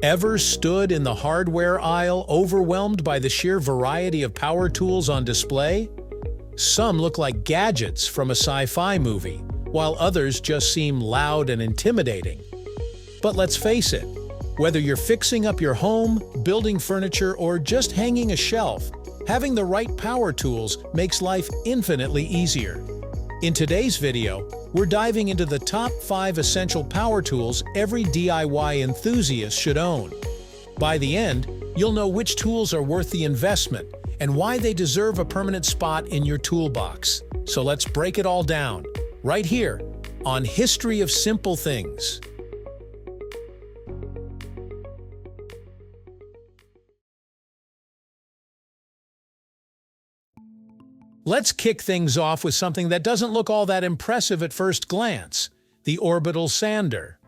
Ever stood in the hardware aisle overwhelmed by the sheer variety of power tools on display? Some look like gadgets from a sci-fi movie, while others just seem loud and intimidating. But let's face it, whether you're fixing up your home, building furniture, or just hanging a shelf, having the right power tools makes life infinitely easier. In today's video, we're diving into the top 5 essential power tools every DIY enthusiast should own. By the end, you'll know which tools are worth the investment and why they deserve a permanent spot in your toolbox. So let's break it all down, right here on History of Simple Things. Let's kick things off with something that doesn't look all that impressive at first glance, the Orbital sander.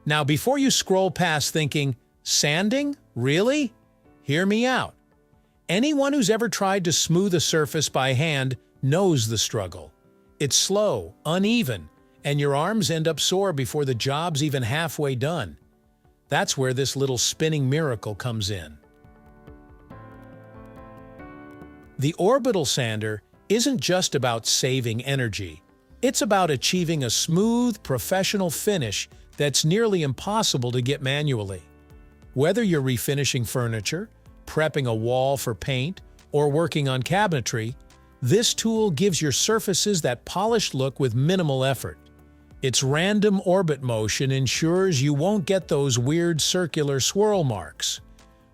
Now, before you scroll past thinking, sanding? Really? Hear me out. Anyone who's ever tried to smooth a surface by hand knows the struggle. It's slow, uneven, and your arms end up sore before the job's even halfway done. That's where this little spinning miracle comes in. The Orbital sander isn't just about saving energy. It's about achieving a smooth, professional finish that's nearly impossible to get manually. Whether you're refinishing furniture, prepping a wall for paint, or working on cabinetry, this tool gives your surfaces that polished look with minimal effort. Its random orbit motion ensures you won't get those weird circular swirl marks,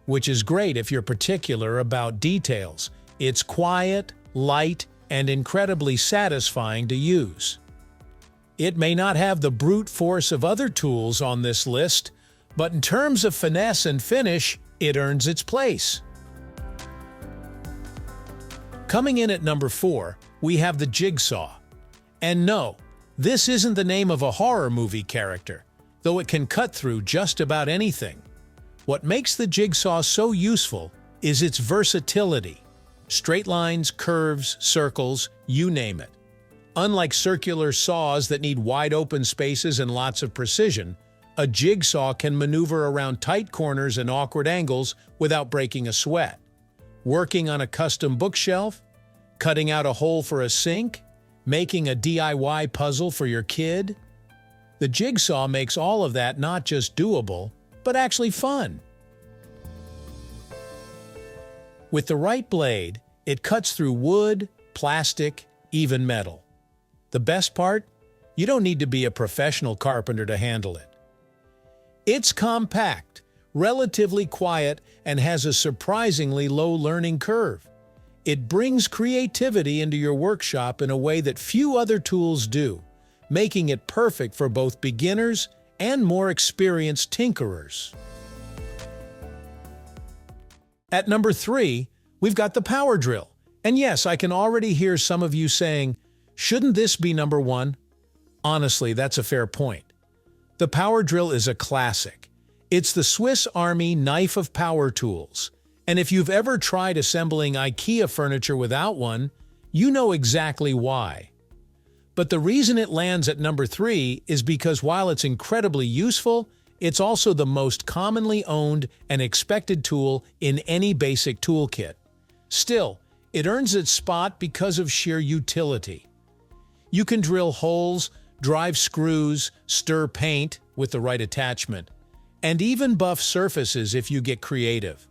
which is great if you're particular about details. It's quiet, light, and incredibly satisfying to use. It may not have the brute force of other tools on this list, but in terms of finesse and finish, it earns its place. Coming in at number 4, we have the Jigsaw. And no, this isn't the name of a horror movie character, though it can cut through just about anything. What makes the Jigsaw so useful is its versatility. Straight lines, curves, circles, you name it. Unlike circular saws that need wide open spaces and lots of precision, a jigsaw can maneuver around tight corners and awkward angles without breaking a sweat. Working on a custom bookshelf, cutting out a hole for a sink, making a DIY puzzle for your kid. The jigsaw makes all of that not just doable, but actually fun. With the right blade, it cuts through wood, plastic, even metal. The best part? You don't need to be a professional carpenter to handle it. It's compact, relatively quiet, and has a surprisingly low learning curve. It brings creativity into your workshop in a way that few other tools do, making it perfect for both beginners and more experienced tinkerers. At number 3, we've got the power drill. And yes, I can already hear some of you saying, shouldn't this be number 1? Honestly, that's a fair point. The power drill is a classic. It's the Swiss Army knife of power tools. And if you've ever tried assembling IKEA furniture without one, you know exactly why. But the reason it lands at number 3 is because while it's incredibly useful, it's also the most commonly owned and expected tool in any basic toolkit. Still, it earns its spot because of sheer utility. You can drill holes, drive screws, stir paint with the right attachment, and even buff surfaces if you get creative.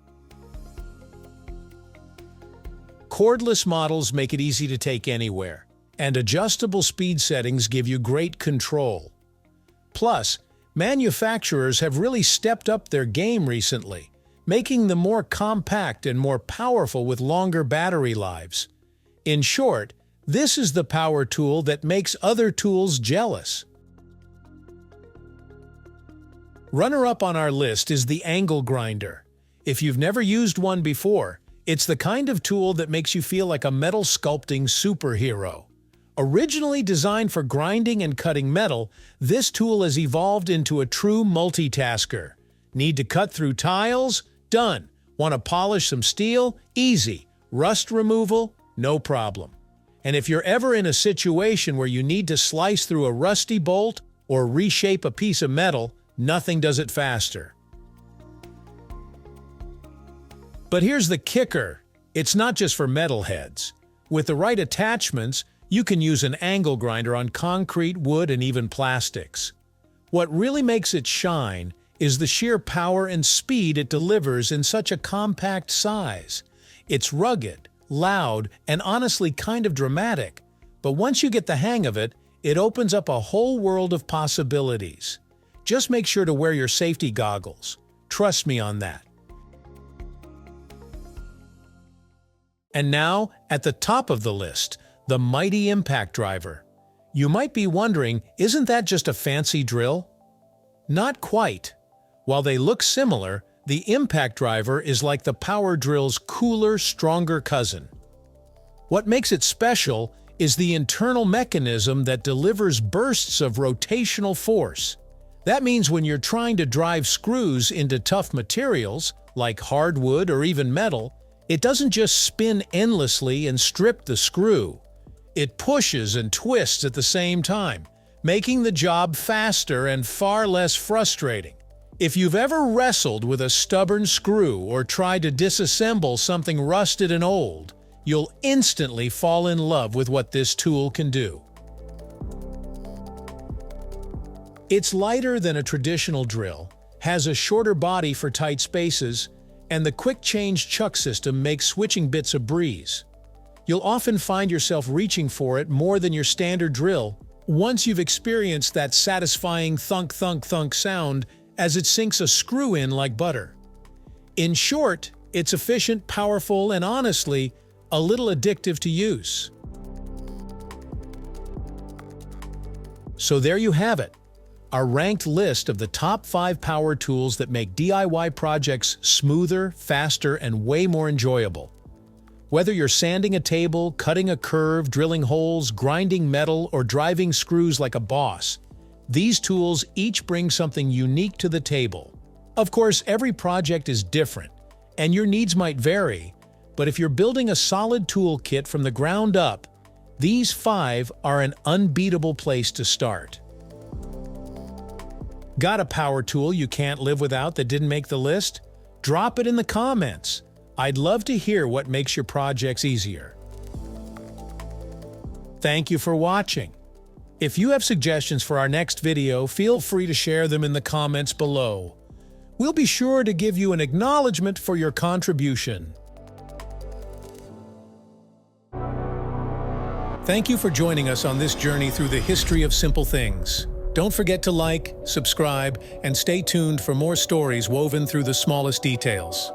Cordless models make it easy to take anywhere, and adjustable speed settings give you great control. Plus, manufacturers have really stepped up their game recently, making them more compact and more powerful with longer battery lives. In short, this is the power tool that makes other tools jealous. Runner-up on our list is the angle grinder. If you've never used one before, it's the kind of tool that makes you feel like a metal sculpting superhero. Originally designed for grinding and cutting metal, this tool has evolved into a true multitasker. Need to cut through tiles? Done. Want to polish some steel? Easy. Rust removal? No problem. And if you're ever in a situation where you need to slice through a rusty bolt or reshape a piece of metal, nothing does it faster. But here's the kicker. It's not just for metalheads. With the right attachments, you can use an angle grinder on concrete, wood, and even plastics. What really makes it shine is the sheer power and speed it delivers in such a compact size. It's rugged, loud, and honestly kind of dramatic, but once you get the hang of it, it opens up a whole world of possibilities. Just make sure to wear your safety goggles. Trust me on that. And now, at the top of the list, the mighty impact driver. You might be wondering, isn't that just a fancy drill? Not quite. While they look similar, the impact driver is like the power drill's cooler, stronger cousin. What makes it special is the internal mechanism that delivers bursts of rotational force. That means when you're trying to drive screws into tough materials, like hardwood or even metal, it doesn't just spin endlessly and strip the screw. It pushes and twists at the same time, making the job faster and far less frustrating. If you've ever wrestled with a stubborn screw or tried to disassemble something rusted and old, you'll instantly fall in love with what this tool can do. It's lighter than a traditional drill, has a shorter body for tight spaces, and the quick-change chuck system makes switching bits a breeze. You'll often find yourself reaching for it more than your standard drill once you've experienced that satisfying thunk-thunk-thunk sound as it sinks a screw in like butter. In short, it's efficient, powerful, and honestly, a little addictive to use. So there you have it, our ranked list of the top 5 power tools that make DIY projects smoother, faster, and way more enjoyable. Whether you're sanding a table, cutting a curve, drilling holes, grinding metal, or driving screws like a boss, these tools each bring something unique to the table. Of course, every project is different, and your needs might vary, but if you're building a solid toolkit from the ground up, these 5 are an unbeatable place to start. Got a power tool you can't live without that didn't make the list? Drop it in the comments. I'd love to hear what makes your projects easier. Thank you for watching. If you have suggestions for our next video, feel free to share them in the comments below. We'll be sure to give you an acknowledgement for your contribution. Thank you for joining us on this journey through the history of simple things. Don't forget to like, subscribe, and stay tuned for more stories woven through the smallest details.